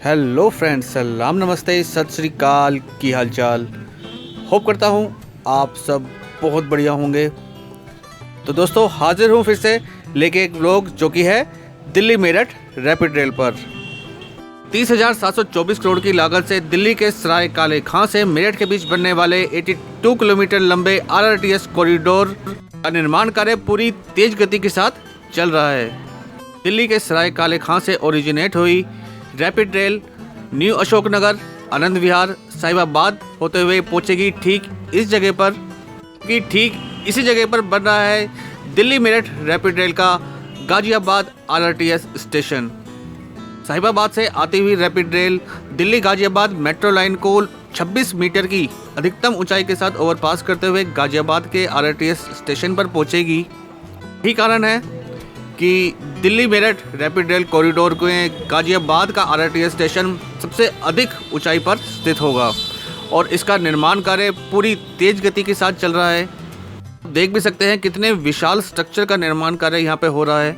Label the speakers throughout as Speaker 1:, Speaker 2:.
Speaker 1: Hello friends, सलाम नमस्ते सत श्री अकाल। की हाल चाल। होप करता हूँ आप सब बहुत बढ़िया होंगे। तो दोस्तों हाजिर हूँ फिर से लेके एक व्लॉग जो कि है दिल्ली मेरठ रैपिड रेल पर। 30,724 करोड़ की लागत से दिल्ली के सराय काले खां से मेरठ के बीच बनने वाले 82 किलोमीटर लंबे आरआरटीएस कॉरिडोर का निर्माण कार्य पूरी तेज गति के साथ चल रहा है। दिल्ली के सराय काले खां से ओरिजिनेट हुई rapid rail new Ashoknagar, Anand Vihar, Sahibabad होते हुए पहुंचेगी ठीक इसी जगह पर बन रहा है दिल्ली मेरठ रैपिड रेल का गाजियाबाद आरआरटीएस स्टेशन। साहिबाबाद से आती हुई rapid rail Delhi Ghaziabad metro line को 26 मीटर की अधिकतम ऊंचाई के साथ ओवरपास करते हुए गाजियाबाद के आरआरटीएस स्टेशन पर पहुंचेगी। यही कारण है कि Delhi Meerut rapid rail corridor के गाजियाबाद का आरआरटीएस स्टेशन सबसे अधिक ऊंचाई पर स्थित होगा और इसका निर्माण कार्य पूरी तेज गति के साथ चल रहा है। देख भी सकते हैं कितने विशाल स्ट्रक्चर का निर्माण कार्य यहाँ पे हो रहा है।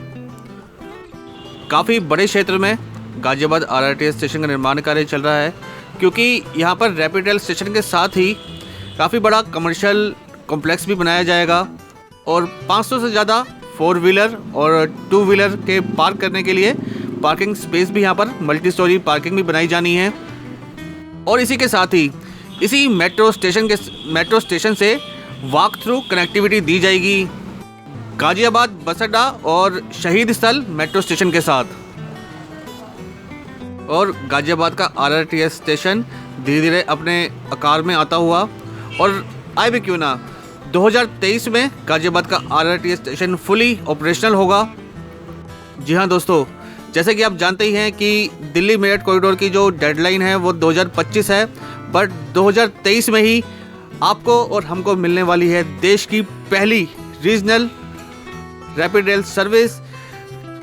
Speaker 1: काफ़ी बड़े क्षेत्र में गाजियाबाद आरआरटीएस स्टेशन का निर्माण कार्य चल रहा है, क्योंकि यहाँ पर रैपिड रेल स्टेशन के साथ ही काफ़ी बड़ा कमर्शियल कॉम्प्लेक्स भी बनाया जाएगा और 500 से ज़्यादा 4 व्हीलर और 2 व्हीलर के पार्क करने के लिए पार्किंग स्पेस भी यहाँ पर मल्टी स्टोरी पार्किंग भी बनाई जानी है। और इसी के साथ ही इसी मेट्रो स्टेशन से वॉक थ्रू कनेक्टिविटी दी जाएगी गाजियाबाद बस अड्डा और शहीद स्थल मेट्रो स्टेशन के साथ। और गाजियाबाद का आरआरटीएस स्टेशन धीरे धीरे अपने आकार में आता हुआ और आए भी क्यों ना 2023 में गाजियाबाद का आरआरटीएस स्टेशन फुली ऑपरेशनल होगा। जी हाँ दोस्तों, जैसे कि आप जानते ही हैं कि दिल्ली मेरठ कॉरिडोर की जो डेडलाइन है वो 2025 है, बट 2023 में ही आपको और हमको मिलने वाली है देश की पहली रीजनल रैपिड रेल सर्विस,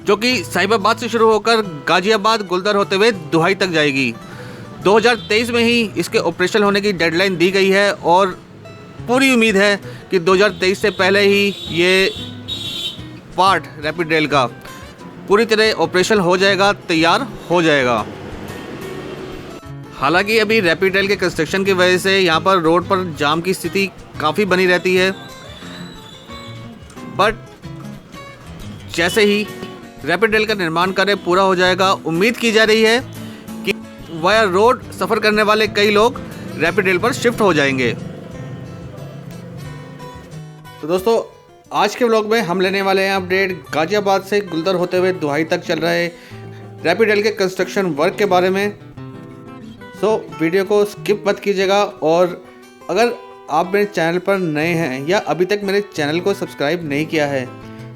Speaker 1: जो कि साहिबाबाद से शुरू होकर गाजियाबाद गुलदर होते हुए दुहाई तक जाएगी। 2023 में ही इसके ऑपरेशन होने की डेडलाइन दी गई है और पूरी उम्मीद है कि 2023 से पहले ही ये पार्ट रैपिड रेल का पूरी तरह ऑपरेशन हो जाएगा, तैयार हो जाएगा। हालांकि अभी रैपिड रेल के कंस्ट्रक्शन की वजह से यहाँ पर रोड पर जाम की स्थिति काफ़ी बनी रहती है, बट जैसे ही रैपिड रेल का निर्माण कार्य पूरा हो जाएगा, उम्मीद की जा रही है कि वाया रोड सफ़र करने वाले कई लोग रैपिड रेल पर शिफ्ट हो जाएंगे। तो दोस्तों आज के व्लॉग में हम लेने वाले हैं अपडेट गाजियाबाद से गुलदर होते हुए दुहाई तक चल रहे रैपिड रेल के कंस्ट्रक्शन वर्क के बारे में। सो वीडियो को स्किप मत कीजिएगा और अगर आप मेरे चैनल पर नए हैं या अभी तक मेरे चैनल को सब्सक्राइब नहीं किया है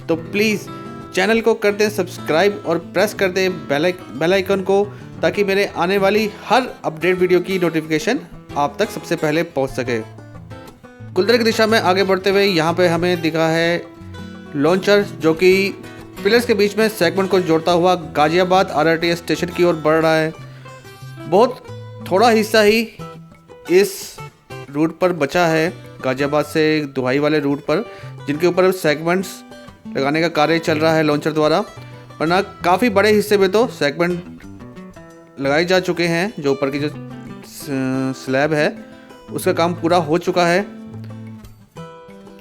Speaker 1: तो प्लीज़ चैनल को कर दें सब्सक्राइब और प्रेस कर दें बेल आइकन को, ताकि मेरे आने वाली हर अपडेट वीडियो की नोटिफिकेशन आप तक सबसे पहले पहुंच सके। गुलदर की दिशा में आगे बढ़ते हुए यहाँ पे हमें दिखा है लॉन्चर, जो कि पिलर्स के बीच में सेगमेंट को जोड़ता हुआ गाजियाबाद आरआरटीएस स्टेशन की ओर बढ़ रहा है। बहुत थोड़ा हिस्सा ही इस रूट पर बचा है गाजियाबाद से दुहाई वाले रूट पर, जिनके ऊपर सेगमेंट्स लगाने का कार्य चल रहा है लॉन्चर द्वारा, वरना काफ़ी बड़े हिस्से में तो सेगमेंट लगाए जा चुके हैं। जो ऊपर की जो स्लैब है उसका काम पूरा हो चुका है।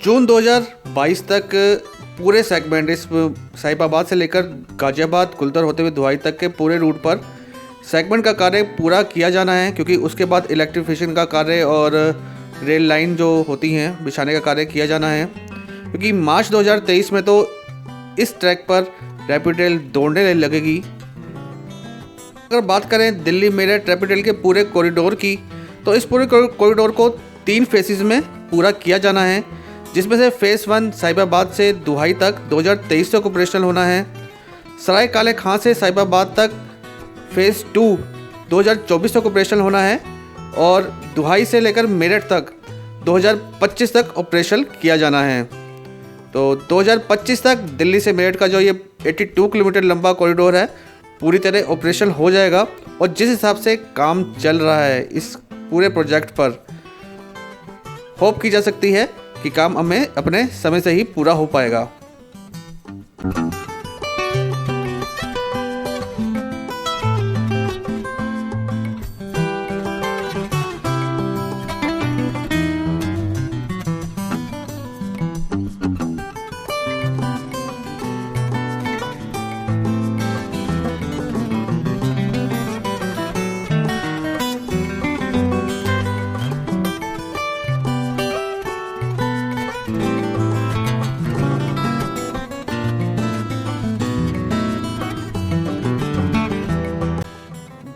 Speaker 1: जून 2022 तक पूरे सेगमेंट इस साहिबाबाद से लेकर गाजियाबाद गुलदर होते हुए दुहाई तक के पूरे रूट पर सेगमेंट का कार्य पूरा किया जाना है, क्योंकि उसके बाद इलेक्ट्रिफिकेशन का कार्य और रेल लाइन जो होती हैं बिछाने का कार्य किया जाना है, क्योंकि मार्च 2023 में तो इस ट्रैक पर रैपिड रेल दौड़ने लगेगी। अगर बात करें दिल्ली मेरठ रैपिड रेल के पूरे कॉरिडोर की, तो इस पूरे कॉरिडोर को 3 फेसेस में पूरा किया जाना है, जिसमें से फेज़ 1 साहिबाबाद से दुहाई तक 2023 तक ऑपरेशनल होना है। सराय काले खां से साहिबाबाद तक फेज़ 2 2024 तक ऑपरेशनल होना है और दुहाई से लेकर मेरठ तक 2025 तक ऑपरेशन किया जाना है। तो 2025 तक दिल्ली से मेरठ का जो ये 82 किलोमीटर लंबा कॉरिडोर है पूरी तरह ऑपरेशन हो जाएगा। और जिस हिसाब से काम चल रहा है इस पूरे प्रोजेक्ट पर, होप की जा सकती है कि काम हमें अपने समय से ही पूरा हो पाएगा।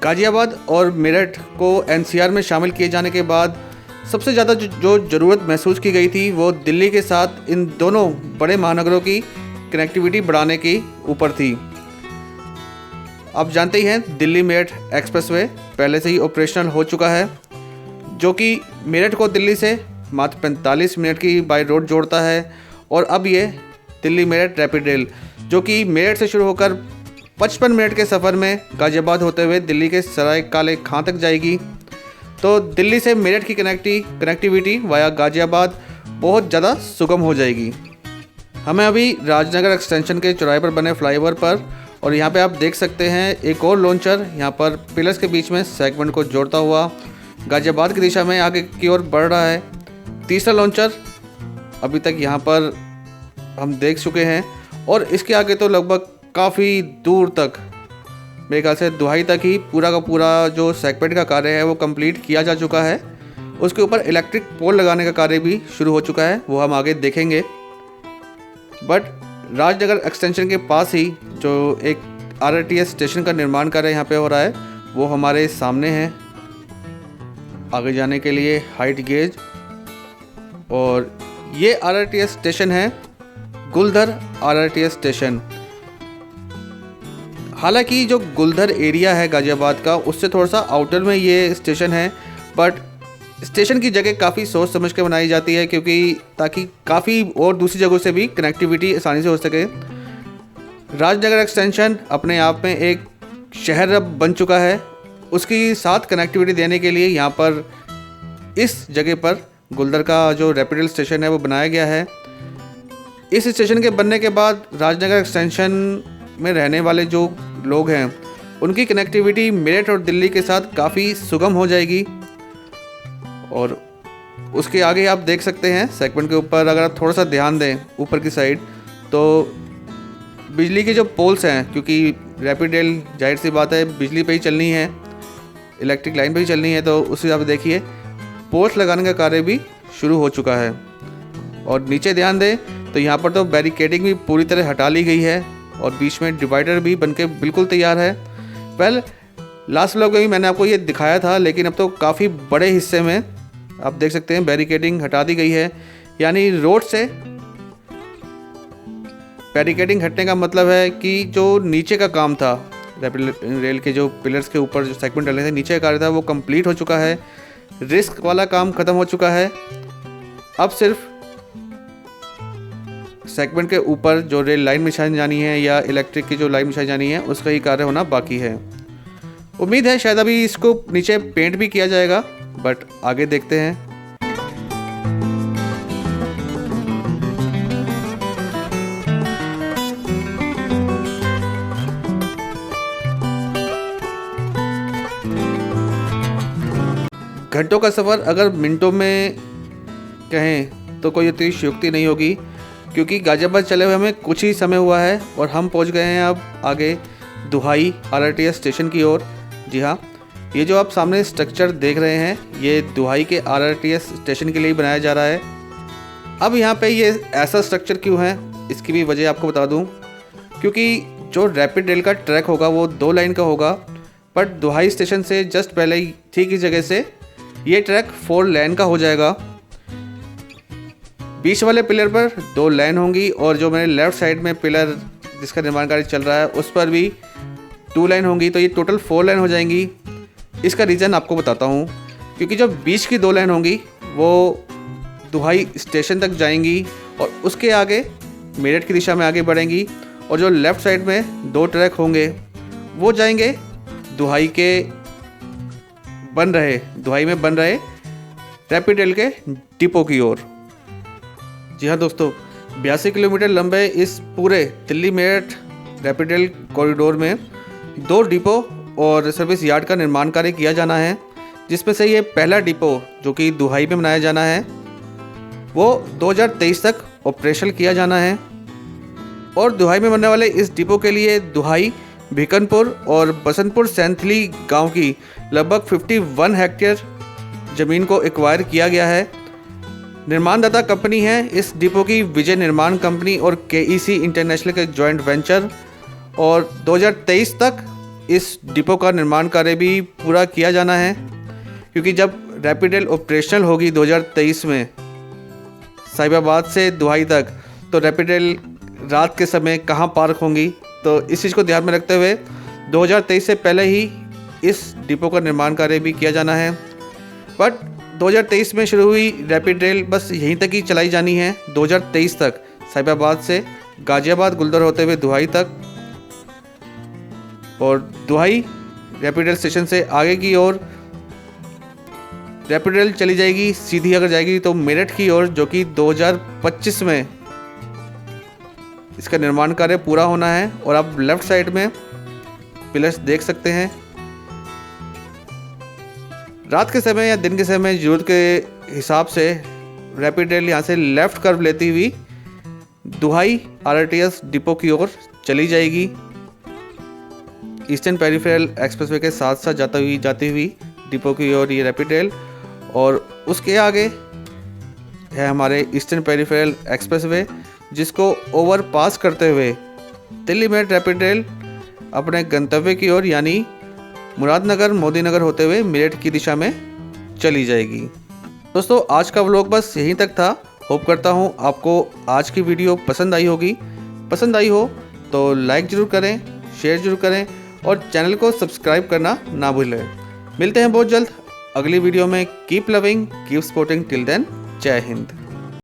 Speaker 1: गाज़ियाबाद और मेरठ को एनसीआर में शामिल किए जाने के बाद सबसे ज़्यादा जो ज़रूरत महसूस की गई थी वो दिल्ली के साथ इन दोनों बड़े महानगरों की कनेक्टिविटी बढ़ाने की ऊपर थी। आप जानते ही हैं दिल्ली मेरठ एक्सप्रेसवे पहले से ही ऑपरेशनल हो चुका है, जो कि मेरठ को दिल्ली से मात्र 45 मिनट की बाय रोड जोड़ता है। और अब ये दिल्ली मेरठ रैपिड रेल जो कि मेरठ से शुरू होकर 55 मिनट के सफ़र में गाज़ियाबाद होते हुए दिल्ली के सराय काले खां तक जाएगी। तो दिल्ली से मेरठ की कनेक्टिविटी वाया गाज़ियाबाद बहुत ज़्यादा सुगम हो जाएगी। हमें अभी राजनगर एक्सटेंशन के चौराहे पर बने फ्लाईओवर पर, और यहाँ पे आप देख सकते हैं एक और लॉन्चर यहाँ पर पिलर्स के बीच में सेगमेंट को जोड़ता हुआ गाज़ियाबाद की दिशा में आगे की ओर बढ़ रहा है। तीसरा लॉन्चर अभी तक यहाँ पर हम देख चुके हैं, और इसके आगे तो लगभग काफ़ी दूर तक, मेरे ख्याल से दुहाई तक ही पूरा का पूरा जो सेगमेंट का कार्य है वो कंप्लीट किया जा चुका है। उसके ऊपर इलेक्ट्रिक पोल लगाने का कार्य भी शुरू हो चुका है, वो हम आगे देखेंगे। बट राजनगर एक्सटेंशन के पास ही जो एक आरआरटीएस स्टेशन का निर्माण कार्य यहाँ पे हो रहा है वो हमारे सामने है। आगे जाने के लिए हाइट गेज, और ये आरआरटीएस स्टेशन है गुलधर आरआरटीएस स्टेशन। हालांकि जो गुलधर एरिया है गाज़ियाबाद का उससे थोड़ा सा आउटर में ये स्टेशन है, बट स्टेशन की जगह काफ़ी सोच समझ के बनाई जाती है, क्योंकि ताकि काफ़ी और दूसरी जगहों से भी कनेक्टिविटी आसानी से हो सके। राजनगर एक्सटेंशन अपने आप में एक शहर अब बन चुका है, उसकी साथ कनेक्टिविटी देने के लिए यहाँ पर इस जगह पर गुलधर का जो रैपिड रेल स्टेशन है वो बनाया गया है। इस स्टेशन के बनने के बाद राजनगर एक्सटेंशन में रहने वाले जो लोग हैं उनकी कनेक्टिविटी मेरठ और दिल्ली के साथ काफ़ी सुगम हो जाएगी। और उसके आगे आप देख सकते हैं सेगमेंट के ऊपर, अगर आप थोड़ा सा ध्यान दें ऊपर की साइड, तो बिजली के जो पोल्स हैं, क्योंकि रैपिड रेल जाहिर सी बात है बिजली पे ही चलनी है, इलेक्ट्रिक लाइन पे ही चलनी है, तो उस हिसाब से देखिए पोल्स लगाने का कार्य भी शुरू हो चुका है। और नीचे ध्यान दें तो यहाँ पर तो बैरिकेडिंग भी पूरी तरह हटा ली गई है, और बीच में डिवाइडर भी बनके बिल्कुल तैयार है। लास्ट व्लॉग में भी मैंने आपको ये दिखाया था, लेकिन अब तो काफ़ी बड़े हिस्से में आप देख सकते हैं बैरिकेडिंग हटा दी गई है। यानी रोड से बैरिकेडिंग हटने का मतलब है कि जो नीचे का काम था, रैपिड रेल के जो पिलर्स के ऊपर जो सेगमेंट डले थे, नीचे का कार्य था वो कंप्लीट हो चुका है। रिस्क वाला काम ख़त्म हो चुका है। अब सिर्फ सेगमेंट के ऊपर जो रेल लाइन बिछाई जानी है या इलेक्ट्रिक की जो लाइन बिछाई जानी है उसका ही कार्य होना बाकी है। उम्मीद है शायद अभी इसको नीचे पेंट भी किया जाएगा, बट आगे देखते हैं। घंटों का सफ़र अगर मिनटों में कहें तो कोई अतिशयोक्ति नहीं होगी, क्योंकि गाज़ियाबाद चले हुए हमें कुछ ही समय हुआ है और हम पहुंच गए हैं अब आगे दुहाई आरआरटीएस स्टेशन की ओर। जी हाँ, ये जो आप सामने स्ट्रक्चर देख रहे हैं ये दुहाई के आरआरटीएस स्टेशन के लिए बनाया जा रहा है। अब यहाँ पे ये ऐसा स्ट्रक्चर क्यों है इसकी भी वजह आपको बता दूँ, क्योंकि जो रैपिड रेल का ट्रैक होगा वो 2 लाइन का होगा, बट दुहाई स्टेशन से जस्ट पहले ही ठीक इस जगह से ये ट्रैक 4 लेन का हो जाएगा। बीच वाले पिलर पर 2 लेन होंगी, और जो मेरे लेफ़्ट साइड में पिलर जिसका निर्माण कार्य चल रहा है उस पर भी 2 लाइन होंगी, तो ये टोटल 4 लाइन हो जाएंगी। इसका रीज़न आपको बताता हूँ, क्योंकि जो बीच की 2 लाइन होंगी वो दुहाई स्टेशन तक जाएंगी और उसके आगे मेरठ की दिशा में आगे बढ़ेंगी, और जो लेफ़्ट साइड में 2 ट्रैक होंगे वो जाएंगे दुहाई में बन रहे रैपिड रेल के डिपो की ओर। जी हाँ दोस्तों, 82 किलोमीटर लंबे इस पूरे Delhi Meerut rapid rail corridor में 2 डिपो और सर्विस यार्ड का निर्माण कार्य किया जाना है, जिसमें से ये पहला डिपो जो कि दुहाई में बनाया जाना है वो 2023 तक ऑपरेशनल किया जाना है। और दुहाई में बनने वाले इस डिपो के लिए दुहाई, भिकनपुर और बसंतपुर सैंथली गांव की लगभग 51 हेक्टेयर ज़मीन को एक्वायर किया गया है। निर्माणदाता कंपनी है इस डिपो की विजय निर्माण कंपनी और केईसी इंटरनेशनल के जॉइंट वेंचर, और 2023 तक इस डिपो का निर्माण कार्य भी पूरा किया जाना है, क्योंकि जब रैपिड रेल ऑपरेशनल होगी 2023 में साहिबाबाद से दुहाई तक, तो रैपिड रेल रात के समय कहाँ पार्क होंगी। तो इस चीज़ को ध्यान में रखते हुए 2023 से पहले ही इस डिपो का निर्माण कार्य भी किया जाना है। बट 2023 में शुरू हुई रैपिड रेल बस यहीं तक ही चलाई जानी है, 2023 तक, साहिबाबाद से गाजियाबाद गुलदर होते हुए दुहाई तक, और दुहाई रैपिड रेल स्टेशन से आगे की ओर रैपिड रेल चली जाएगी सीधी, अगर जाएगी तो मेरठ की ओर, जो कि 2025 में इसका निर्माण कार्य पूरा होना है। और आप लेफ्ट साइड में पिलर्स देख सकते हैं। रात के समय या दिन के समय ज़रूरत के हिसाब से रैपिड रेल यहाँ से लेफ़्ट कर्व लेती हुई दुहाई आरटीएस डिपो की ओर चली जाएगी, ईस्टर्न पेरिफेरल एक्सप्रेसवे के साथ साथ जाती हुई डिपो की ओर ये रैपिड रेल। और उसके आगे है हमारे ईस्टर्न पेरिफेरल एक्सप्रेसवे, जिसको ओवरपास करते हुए दिल्ली मेरठ रैपिड रेल अपने गंतव्य की ओर यानी मुरादनगर मोदीनगर होते हुए मेरठ की दिशा में चली जाएगी। दोस्तों, आज का व्लॉग बस यहीं तक था। होप करता हूँ आपको आज की वीडियो पसंद आई होगी। पसंद आई हो तो लाइक ज़रूर करें, शेयर ज़रूर करें और चैनल को सब्सक्राइब करना ना भूलें। मिलते हैं बहुत जल्द अगली वीडियो में। Keep loving, keep supporting, till then, Jai Hind.